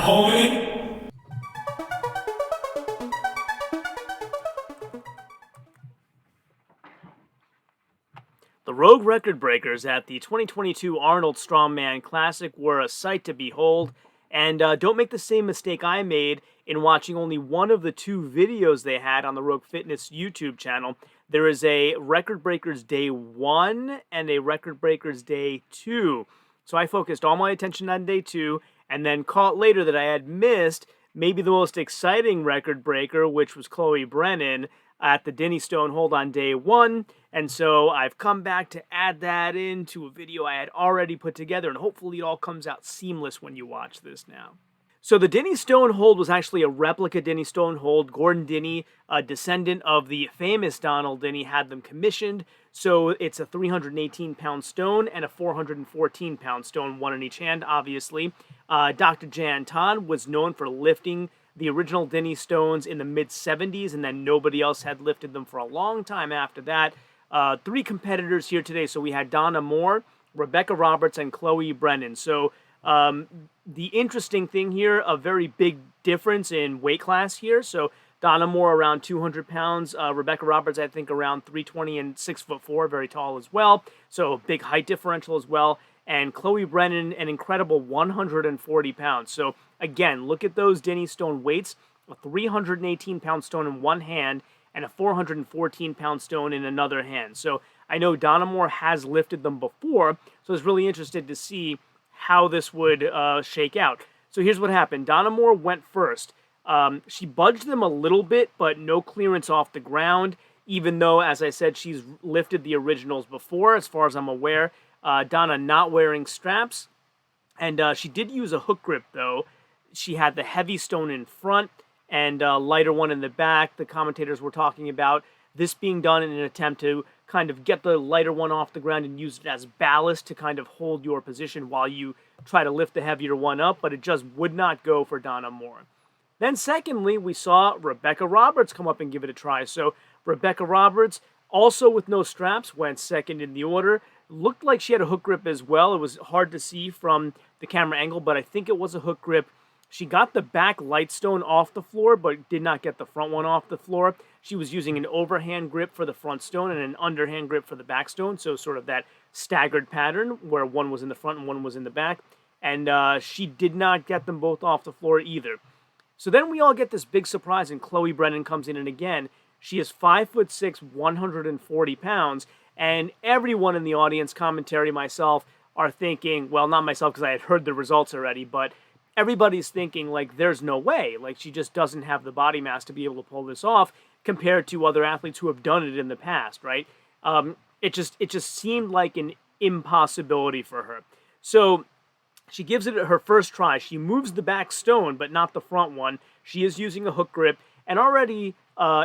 homie. The Rogue record breakers at the 2022 Arnold Strongman Classic were a sight to behold, and don't make the same mistake I made in watching only one of the two videos they had on the Rogue Fitness YouTube channel. There is a Record Breakers Day 1 and a Record Breakers Day 2. So I focused all my attention on Day 2, and then caught later that I had missed maybe the most exciting record breaker, which was Chloe Brennan at the Denny Stone Hold on Day 1. And so I've come back to add that into a video I had already put together, and hopefully it all comes out seamless when you watch this now. So the Denny Stone Hold was actually a replica Denny Stone Hold. Gordon Denny, a descendant of the famous Donald Denny, had them commissioned. So it's a 318-pound stone and a 414-pound stone, one in each hand, obviously. Dr. Jan Todd was known for lifting the original Denny stones in the mid-70s, and then nobody else had lifted them for a long time after that. Three competitors here today. So we had Donna Moore, Rebecca Roberts, and Chloe Brennan. So the interesting thing here, a very big difference in weight class here. So Donna Moore around 200 pounds, Rebecca Roberts I think around 320 and 6'4", very tall as well. So big height differential as well. And Chloe Brennan, an incredible 140 pounds. So again, look at those Denny Stone weights: a 318-pound stone in one hand and a 414-pound stone in another hand. So I know Donna Moore has lifted them before, so I was really interested to see how this would shake out. So here's what happened. Donna Moore went first. She budged them a little bit, but no clearance off the ground, even though, as I said, she's lifted the originals before, as far as I'm aware. Donna not wearing straps, and she did use a hook grip, though. She had the heavy stone in front and a lighter one in the back. The commentators were talking about this being done in an attempt to kind of get the lighter one off the ground and use it as ballast to kind of hold your position while you try to lift the heavier one up, but it just would not go for Donna Moore. Then secondly, we saw Rebecca Roberts come up and give it a try. So Rebecca Roberts, also with no straps, went second in the order. Looked like she had a hook grip as well. It was hard to see from the camera angle, but I think it was a hook grip. She got the back light stone off the floor, but did not get the front one off the floor. She was using an overhand grip for the front stone and an underhand grip for the back stone, so sort of that staggered pattern where one was in the front and one was in the back. And she did not get them both off the floor either. So then we all get this big surprise, and Chloe Brennan comes in, and again, she is 5'6", 140 pounds, and everyone in the audience, commentary, myself, are thinking, well, not myself because I had heard the results already, but everybody's thinking, like, there's no way. Like, she just doesn't have the body mass to be able to pull this off compared to other athletes who have done it in the past, right? It just seemed like an impossibility for her. So she gives it her first try. She moves the back stone, but not the front one. She is using a hook grip, and already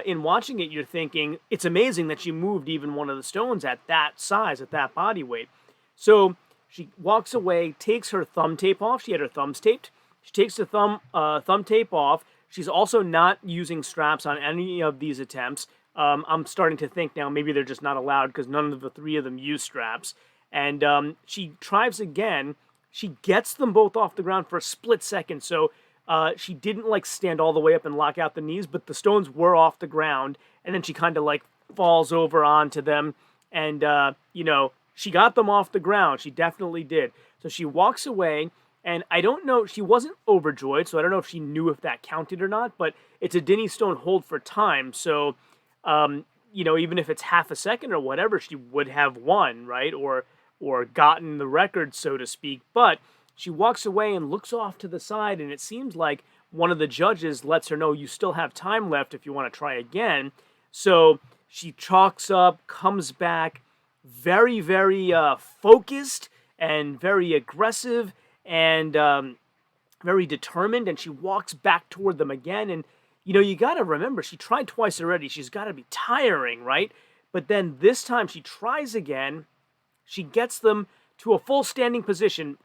in watching it, you're thinking, it's amazing that she moved even one of the stones at that size, at that body weight. So she walks away, takes her thumb tape off. She had her thumbs taped. She takes the thumb tape off. She's also not using straps on any of these attempts. I'm starting to think now maybe they're just not allowed because none of the three of them use straps. And she tries again. She gets them both off the ground for a split second. So she didn't like stand all the way up and lock out the knees, but the stones were off the ground. And then she kind of like falls over onto them. And, she got them off the ground. She definitely did. So she walks away, and I don't know, she wasn't overjoyed, so I don't know if she knew if that counted or not, but it's a Denny Stone hold for time, so, even if it's half a second or whatever, she would have won, right, or gotten the record, so to speak, but she walks away and looks off to the side, and it seems like one of the judges lets her know you still have time left if you want to try again, so she chalks up, comes back, very, very focused and very aggressive and very determined, and she walks back toward them again. And, you got to remember, she tried twice already. She's got to be tiring, right? But then this time she tries again. She gets them to a full standing position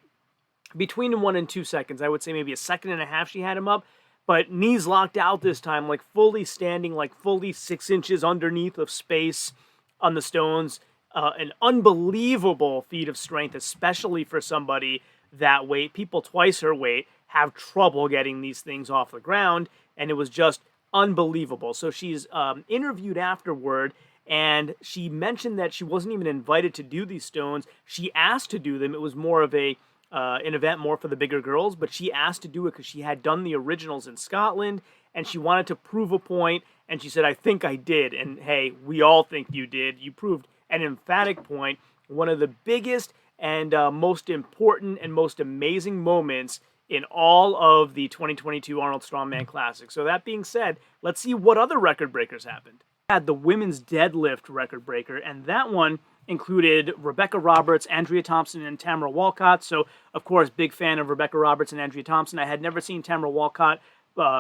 between 1 and 2 seconds. I would say maybe a second and a half she had him up, but knees locked out this time, like fully standing, like fully 6 inches underneath of space on the stones. An unbelievable feat of strength, especially for somebody that weight. People twice her weight have trouble getting these things off the ground, and it was just unbelievable. So she's interviewed afterward, and she mentioned that she wasn't even invited to do these stones. She asked to do them. It was more of a an event more for the bigger girls, but she asked to do it because she had done the originals in Scotland, and she wanted to prove a point, and she said, I think I did. And hey, we all think you did. You proved an emphatic point, one of the biggest and most important and most amazing moments in all of the 2022 Arnold Strongman Classic. So that being said, let's see what other record breakers happened. Had the women's deadlift record breaker, and that one included Rebecca Roberts, Andrea Thompson, and Tamara Walcott. So, of course, big fan of Rebecca Roberts and Andrea Thompson. I had never seen Tamara Walcott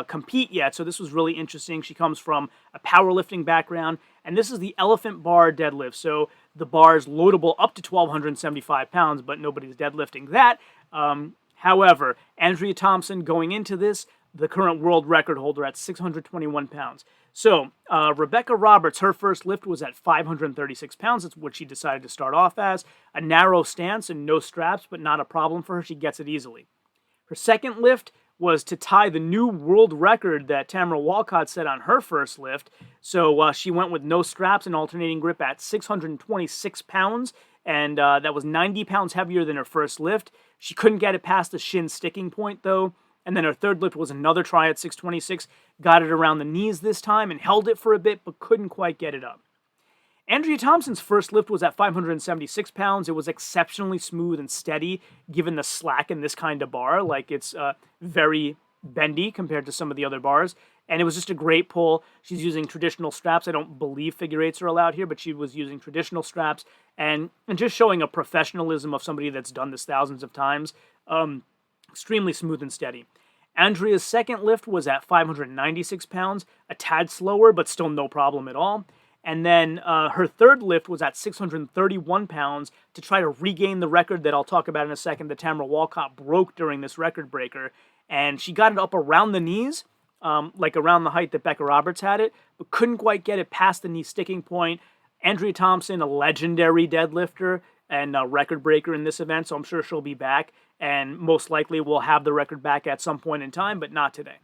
compete yet, so this was really interesting. She comes from a powerlifting background, and this is the elephant bar deadlift. So the bar is loadable up to 1,275 pounds, but nobody's deadlifting that. However, Andrea Thompson going into this, the current world record holder at 621 pounds. So Rebecca Roberts, her first lift was at 536 pounds. That's what she decided to start off as. A narrow stance and no straps, but not a problem for her. She gets it easily. Her second lift was to tie the new world record that Tamara Walcott set on her first lift. So she went with no straps and alternating grip at 626 pounds, and that was 90 pounds heavier than her first lift. She couldn't get it past the shin sticking point, though. And then her third lift was another try at 626, got it around the knees this time and held it for a bit, but couldn't quite get it up. Andrea Thompson's first lift was at 576 pounds. It was exceptionally smooth and steady, given the slack in this kind of bar. Like, it's very bendy compared to some of the other bars. And it was just a great pull. She's using traditional straps. I don't believe figure eights are allowed here, but she was using traditional straps and just showing a professionalism of somebody that's done this thousands of times. Extremely smooth and steady. Andrea's second lift was at 596 pounds, a tad slower, but still no problem at all. And then her third lift was at 631 pounds to try to regain the record that I'll talk about in a second that Tamara Walcott broke during this record breaker. And she got it up around the knees, like around the height that Becca Roberts had it, but couldn't quite get it past the knee sticking point. Andrea Thompson, a legendary deadlifter and a record breaker in this event, so I'm sure she'll be back. And most likely will have the record back at some point in time, but not today.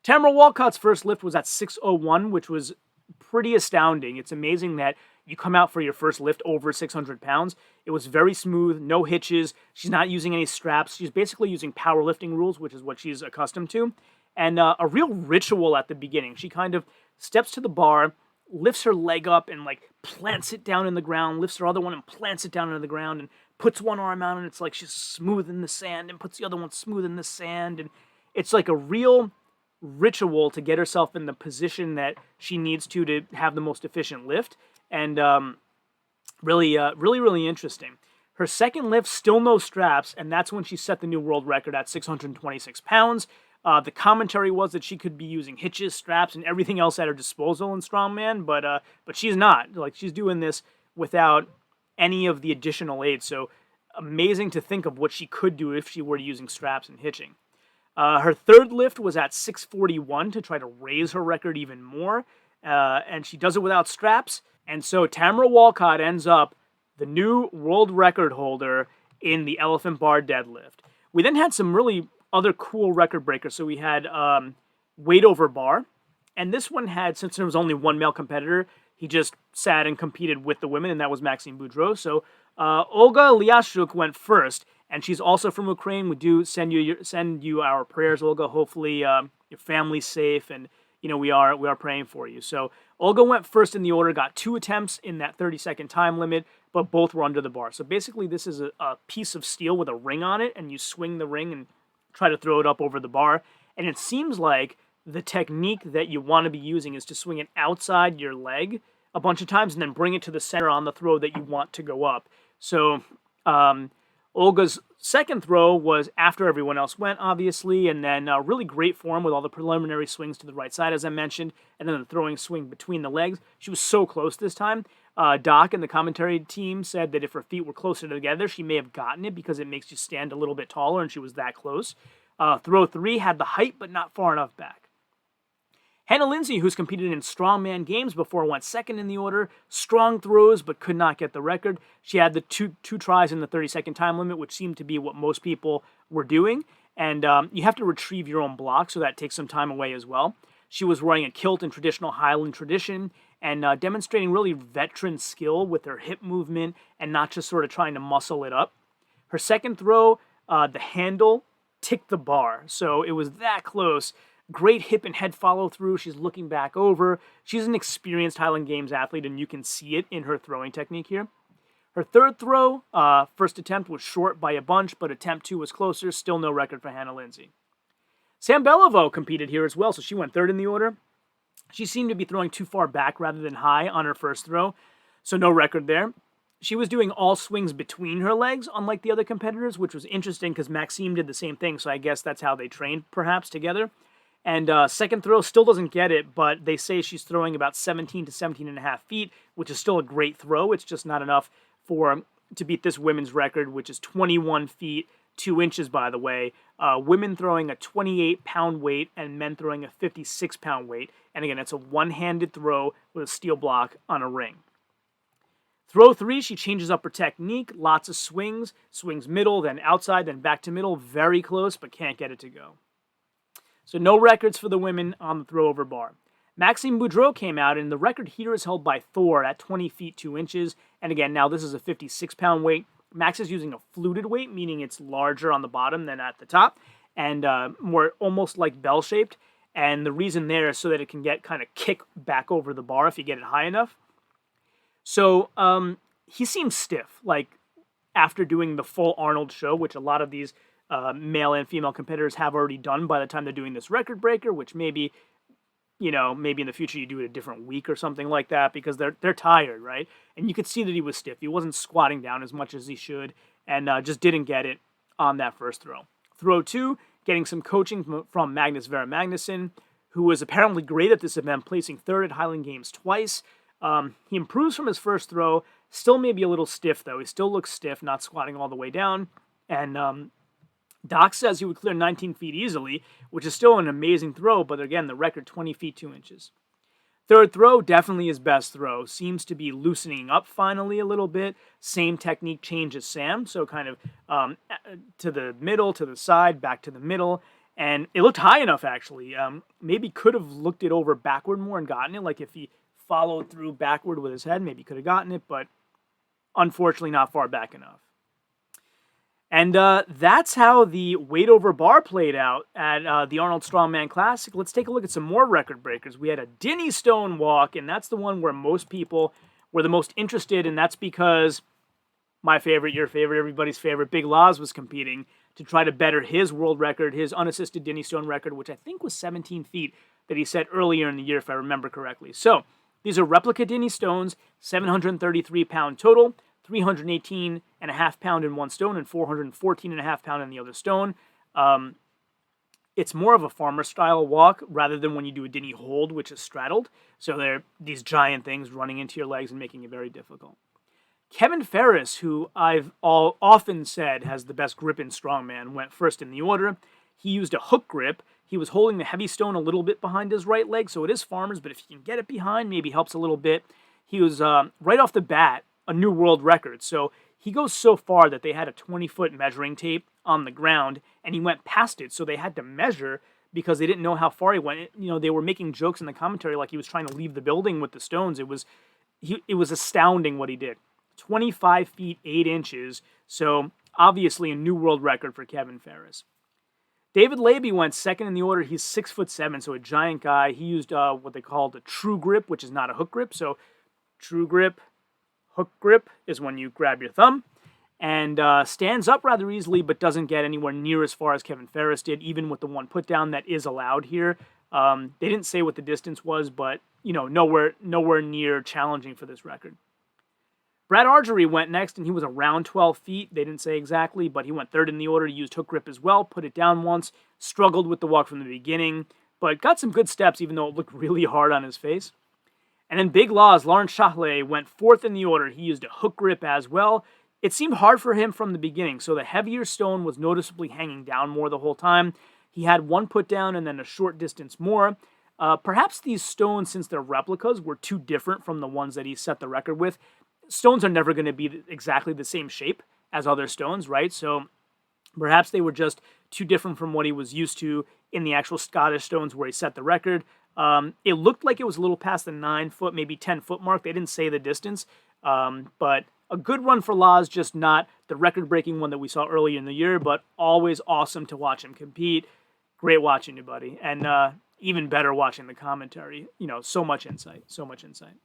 Tamara Walcott's first lift was at 601, which was pretty astounding. It's amazing that you come out for your first lift over 600 pounds. It was very smooth, no hitches. She's not using any straps. She's basically using powerlifting rules, which is what she's accustomed to. And a real ritual at the beginning. She kind of steps to the bar, lifts her leg up and like plants it down in the ground, lifts her other one and plants it down into the ground, and puts one arm out, and it's like she's smooth in the sand, and puts the other one smooth in the sand, and it's like a real ritual to get herself in the position that she needs to have the most efficient lift, and really interesting. Her second lift, still no straps, and that's when she set the new world record at 626 pounds. The commentary was that she could be using hitches, straps, and everything else at her disposal in Strongman, but she's not. Like, she's doing this without any of the additional aids. So amazing to think of what she could do if she were using straps and hitching. Her third lift was at 641 to try to raise her record even more, and she does it without straps. And so Tamara Walcott ends up the new world record holder in the elephant bar deadlift. We then had some really other cool record breakers. So we had weight over bar, and this one had, since there was only one male competitor, he just sat and competed with the women, and that was Maxime Boudreau. So Olga Liashchuk went first, and she's also from Ukraine. We do send you our prayers, Olga. Hopefully your family's safe, and we are praying for you. So Olga went first in the order, got 2 attempts in that 30-second time limit, but both were under the bar. So basically this is a piece of steel with a ring on it, and you swing the ring and try to throw it up over the bar. And it seems like the technique that you want to be using is to swing it outside your leg a bunch of times and then bring it to the center on the throw that you want to go up. So Olga's second throw was after everyone else went, obviously, and then really great form with all the preliminary swings to the right side, as I mentioned, and then the throwing swing between the legs. She was so close this time. Doc and the commentary team said that if her feet were closer together, she may have gotten it because it makes you stand a little bit taller, and she was that close. Throw 3 had the height, but not far enough back. Hannah Lindsay, who's competed in strongman games before, went second in the order. Strong throws, but could not get the record. She had the two tries in the 30-second time limit, which seemed to be what most people were doing. and you have to retrieve your own block, so that takes some time away as well. She was wearing a kilt in traditional Highland tradition and demonstrating really veteran skill with her hip movement and not just sort of trying to muscle it up. Her second throw, the handle ticked the bar, so it was that close. Great hip and head follow through. She's looking back over. She's an experienced Highland Games athlete, and you can see it in her throwing technique here. Her third throw, first attempt was short by a bunch, but attempt 2 was closer. Still no record for Hannah Lindsay. Sam Beliveau competed here as well, so she went third in the order. She seemed to be throwing too far back rather than high on her first throw, so no record there. She was doing all swings between her legs, unlike the other competitors, which was interesting because Maxime did the same thing, so I guess that's how they trained, perhaps, together. And second throw still doesn't get it, but they say she's throwing about 17 to 17 and a half feet, which is still a great throw. It's just not enough to beat this women's record, which is 21 feet, 2 inches, by the way. Women throwing a 28-pound weight and men throwing a 56-pound weight. And again, it's a one-handed throw with a steel block on a ring. Throw 3, she changes up her technique. Lots of swings. Swings middle, then outside, then back to middle. Very close, but can't get it to go. So no records for the women on the throw over bar. Maxime Boudreau came out, and the record here is held by Thor at 20 feet 2 inches. And again, now this is a 56-pound weight. Max is using a fluted weight, meaning it's larger on the bottom than at the top, and more almost like bell-shaped. And the reason there is so that it can get kind of kick back over the bar if you get it high enough. So he seems stiff, like after doing the full Arnold show, which a lot of these male and female competitors have already done by the time they're doing this record breaker, which maybe in the future you do it a different week or something like that because they're tired, right? And you could see that he was stiff. He wasn't squatting down as much as he should and just didn't get it on that first throw. Throw 2, getting some coaching from Magnus Vera Magnusson, who was apparently great at this event, placing third at Highland Games twice. He improves from his first throw, still maybe a little stiff though. He still looks stiff, not squatting all the way down. And Doc says he would clear 19 feet easily, which is still an amazing throw, but again, the record 20 feet 2 inches. Third throw, definitely his best throw. Seems to be loosening up finally a little bit. Same technique change as Sam, so kind of to the middle, to the side, back to the middle. And it looked high enough, actually. Maybe could have looked it over backward more and gotten it. Like if he followed through backward with his head, maybe could have gotten it, but unfortunately not far back enough. And that's how the weight over bar played out at the Arnold Strongman Classic. Let's take a look at some more record breakers. We had a Denny Stone walk, and that's the one where most people were the most interested, and that's because my favorite, your favorite, everybody's favorite, Big Laz was competing to try to better his world record, his unassisted Denny Stone record, which I think was 17 feet that he set earlier in the year, if I remember correctly. So these are replica Denny Stones, 733-pound total. 318.5 pound in one stone and 414.5 pound in the other stone. It's more of a farmer style walk rather than when you do a Denny hold, which is straddled. So they're these giant things running into your legs and making it very difficult. Kevin Ferris, who I've often said has the best grip in strongman, went first in the order. He used a hook grip. He was holding the heavy stone a little bit behind his right leg, so it is farmer's, but if you can get it behind, maybe helps a little bit. He was, right off the bat, a new world record. So he goes so far that they had a 20-foot measuring tape on the ground, and he went past it. So they had to measure because they didn't know how far he went. You know, they were making jokes in the commentary like he was trying to leave the building with the stones. It was astounding what he did. 25 feet 8 inches. So obviously a new world record for Kevin Ferris. David Labey went second in the order. He's 6'7", so a giant guy. He used what they call the true grip, which is not a hook grip. So true grip. Hook grip is when you grab your thumb and stands up rather easily, but doesn't get anywhere near as far as Kevin Ferris did, even with the one put down that is allowed here. They didn't say what the distance was, but nowhere near challenging for this record. Brad Argery went next, and he was around 12 feet. They didn't say exactly, but he went third in the order. He used hook grip as well, put it down once, struggled with the walk from the beginning, but got some good steps, even though it looked really hard on his face. And then Big Laz, Lawrence Chahlet, went fourth in the order. He used a hook grip as well. It seemed hard for him from the beginning, so the heavier stone was noticeably hanging down more the whole time. He had one put down and then a short distance more. Perhaps these stones, since they're replicas, were too different from the ones that he set the record with. Stones are never going to be exactly the same shape as other stones, right? So perhaps they were just too different from what he was used to in the actual Scottish Stones where he set the record. It looked like it was a little past the 9 foot, maybe 10 foot mark. They didn't say the distance, but a good run for Laz, just not the record-breaking one that we saw earlier in the year, but always awesome to watch him compete. Great watching you, buddy, and even better watching the commentary. You know, so much insight, so much insight.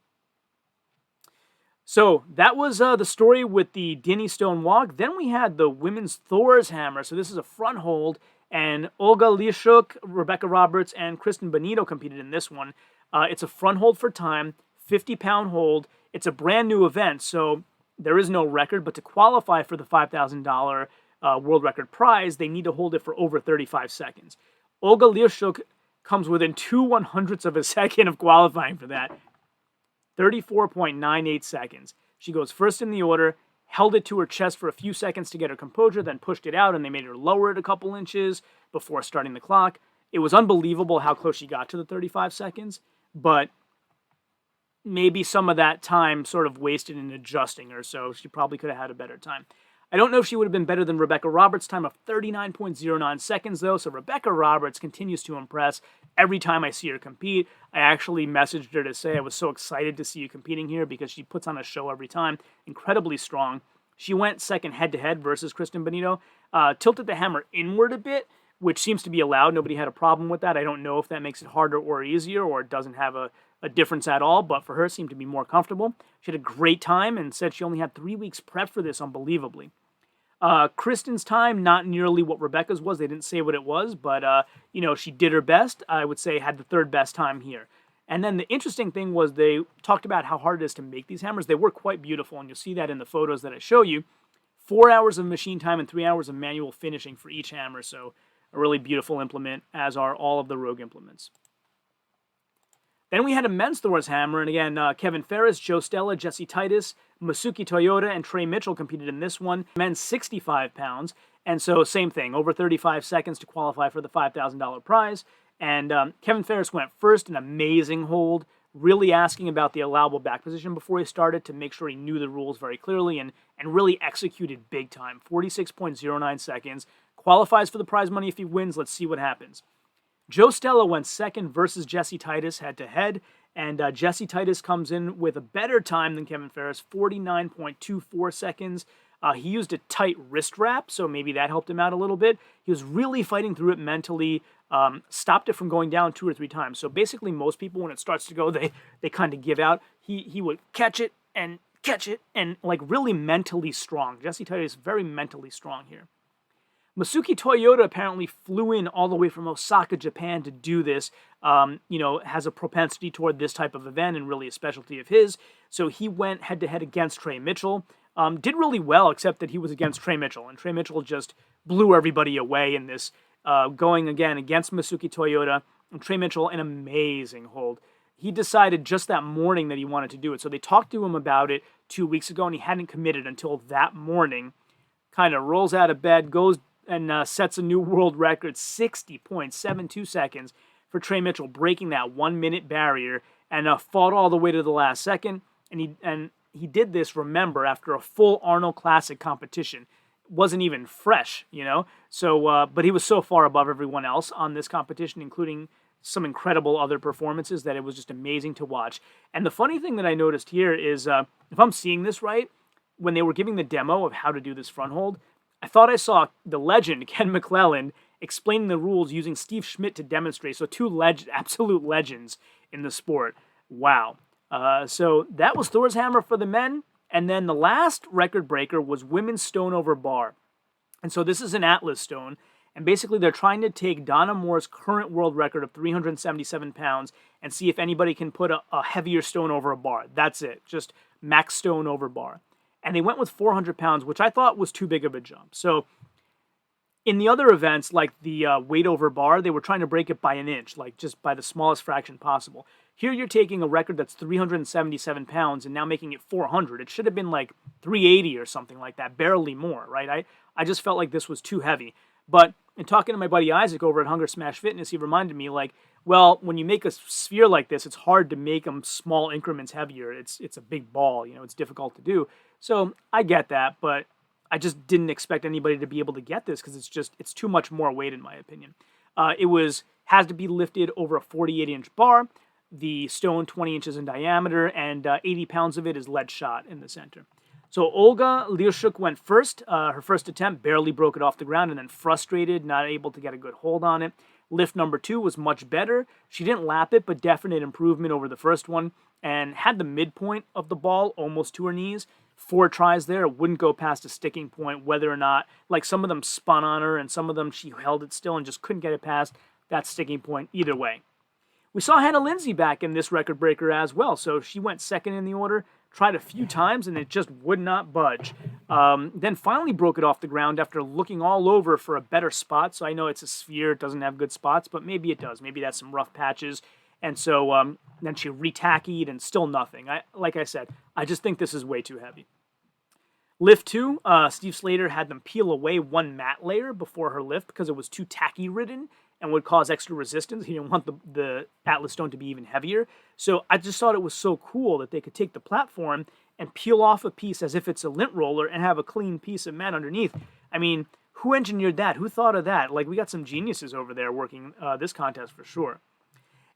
So that was the story with the Denny Stone walk. Then we had the women's Thors Hammer. So this is a front hold, and Olga Liashuk, Rebecca Roberts, and Kristen Benito competed in this one. It's a front hold for time, 50-pound hold. It's a brand new event, so there is no record, but to qualify for the $5,000 world record prize, they need to hold it for over 35 seconds. Olga Liashuk comes within 2/100ths of a second of qualifying for that. 34.98 seconds. She goes first in the order, held it to her chest for a few seconds to get her composure, then pushed it out, and they made her lower it a couple inches before starting the clock. It was unbelievable how close she got to the 35 seconds, but maybe some of that time sort of wasted in adjusting her, so she probably could have had a better time. I don't know if she would have been better than Rebecca Roberts' time of 39.09 seconds, though, so Rebecca Roberts continues to impress every time I see her compete. I actually messaged her to say I was so excited to see you competing here because she puts on a show every time. Incredibly strong. She went second head-to-head versus Kristen Benito, tilted the hammer inward a bit, which seems to be allowed. Nobody had a problem with that. I don't know if that makes it harder or easier or it doesn't have a difference at all, but for her, it seemed to be more comfortable. She had a great time and said she only had 3 weeks prep for this, unbelievably. Kristen's time, not nearly what Rebecca's was. They didn't say what it was, but, she did her best. I would say had the third best time here. And then the interesting thing was they talked about how hard it is to make these hammers. They were quite beautiful, and you'll see that in the photos that I show you. 4 hours of machine time and 3 hours of manual finishing for each hammer, so a really beautiful implement, as are all of the Rogue implements. Then we had a men's Thors Hammer, and again, Kevin Ferris, Joe Stella, Jesse Titus, Masuki Toyota, and Trey Mitchell competed in this one. Men's 65 pounds, and so same thing, over 35 seconds to qualify for the $5,000 prize. And Kevin Ferris went first, an amazing hold, really asking about the allowable back position before he started to make sure he knew the rules very clearly and really executed big time. 46.09 seconds, qualifies for the prize money if he wins. Let's see what happens. Joe Stella went second versus Jesse Titus head-to-head, and Jesse Titus comes in with a better time than Kevin Ferris, 49.24 seconds. He used a tight wrist wrap, so maybe that helped him out a little bit. He was really fighting through it mentally, stopped it from going down 2 or 3 times. So basically most people, when it starts to go, they kind of give out. He would catch it, and like really mentally strong. Jesse Titus, very mentally strong here. Masuki Toyota apparently flew in all the way from Osaka, Japan to do this, has a propensity toward this type of event and really a specialty of his. So he went head-to-head against Trey Mitchell. Did really well, except that he was against Trey Mitchell, and Trey Mitchell just blew everybody away in this, going again against Masuki Toyota, and Trey Mitchell, an amazing hold. He decided just that morning that he wanted to do it. So they talked to him about it 2 weeks ago, and he hadn't committed until that morning. Kind of rolls out of bed, goes and sets a new world record, 60.72 seconds for Trey Mitchell, breaking that 1 minute barrier, and fought all the way to the last second. And he did this, remember, after a full Arnold Classic competition. Wasn't even fresh, So, but he was so far above everyone else on this competition, including some incredible other performances, that it was just amazing to watch. And the funny thing that I noticed here is, if I'm seeing this right, when they were giving the demo of how to do this front hold, I thought I saw the legend, Ken McClellan, explaining the rules using Steve Schmidt to demonstrate. So 2 absolute legends in the sport. Wow. So that was Thors Hammer for the men. And then the last record breaker was women's stone over bar. And so this is an Atlas stone. And basically they're trying to take Donna Moore's current world record of 377 pounds and see if anybody can put a heavier stone over a bar. That's it. Just max stone over bar. And they went with 400 pounds, which I thought was too big of a jump. So in the other events, like the weight over bar, they were trying to break it by an inch, like just by the smallest fraction possible. Here you're taking a record that's 377 pounds and now making it 400. It should have been like 380 or something like that, barely more, right? I just felt like this was too heavy. But in talking to my buddy Isaac over at Hunger Smash Fitness, he reminded me, like, well, when you make a sphere like this, it's hard to make them small increments heavier. It's a big ball, it's difficult to do. So I get that, but I just didn't expect anybody to be able to get this because it's too much more weight in my opinion. It has to be lifted over a 48-inch bar, the stone 20 inches in diameter, and 80 pounds of it is lead shot in the center. So Olga Lirshuk went first. Her first attempt barely broke it off the ground, and then frustrated, not able to get a good hold on it. Lift number 2 was much better. She didn't lap it, but definite improvement over the first one, and had the midpoint of the ball almost to her knees. 4 tries there, it wouldn't go past a sticking point, whether or not, like some of them spun on her, and some of them she held it still and just couldn't get it past that sticking point either way. We saw Hannah Lindsay back in this record breaker as well, so she went second in the order, tried a few times, and it just would not budge. Then finally broke it off the ground after looking all over for a better spot. So I know it's a sphere, it doesn't have good spots, but maybe it does. Maybe that's some rough patches. And so then she re-tackied and still nothing. Like I said, I just think this is way too heavy. Lift 2, Steve Slater had them peel away one mat layer before her lift because it was too tacky-ridden and would cause extra resistance. He didn't want the Atlas stone to be even heavier. So I just thought it was so cool that they could take the platform and peel off a piece as if it's a lint roller and have a clean piece of mat underneath. I mean, who engineered that? Who thought of that? Like, we got some geniuses over there working this contest for sure.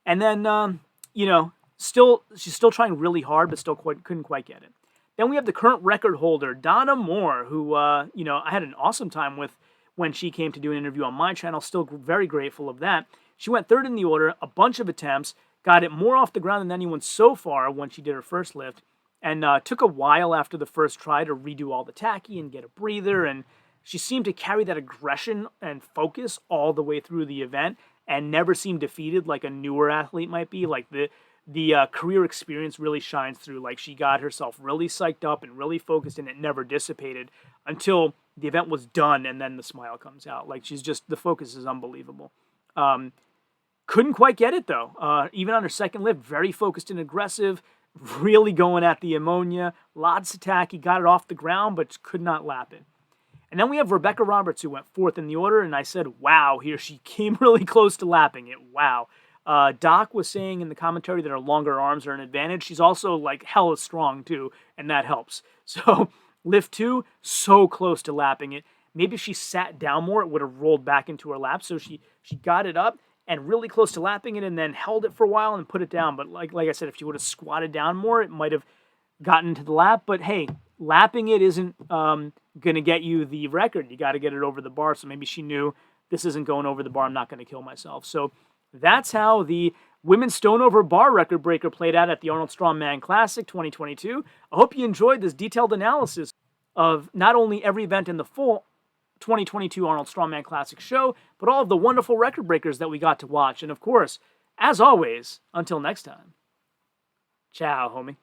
And then, she's still trying really hard, but still couldn't quite get it. Then we have the current record holder, Donna Moore, who, I had an awesome time with when she came to do an interview on my channel. Still very grateful of that. She went third in the order, a bunch of attempts, got it more off the ground than anyone so far when she did her first lift, and took a while after the first try to redo all the tacky and get a breather, and she seemed to carry that aggression and focus all the way through the event and never seemed defeated like a newer athlete might be. Like the career experience really shines through. Like, she got herself really psyched up and really focused, and it never dissipated until the event was done, and then the smile comes out. Like, the focus is unbelievable. Couldn't quite get it, though. Even on her second lift, very focused and aggressive, really going at the ammonia, lots of tacky, got it off the ground, but could not lap it. And then we have Rebecca Roberts, who went fourth in the order, and I said, wow, here she came really close to lapping it. Wow. Doc was saying in the commentary that her longer arms are an advantage. She's also, like, hella strong, too, and that helps. So, lift 2, so close to lapping it. Maybe if she sat down more, it would have rolled back into her lap. So she got it up and really close to lapping it, and then held it for a while and put it down. But like I said, if she would have squatted down more, it might have gotten to the lap. But hey, lapping it isn't going to get you the record. You got to get it over the bar. So maybe she knew, this isn't going over the bar, I'm not going to kill myself. So that's how the women's stone over bar record breaker played out at the Arnold Strongman Classic 2022. I hope you enjoyed this detailed analysis of not only every event in the full 2022 Arnold Strongman Classic show, but all of the wonderful record breakers that we got to watch. And of course, as always, until next time, ciao, homie.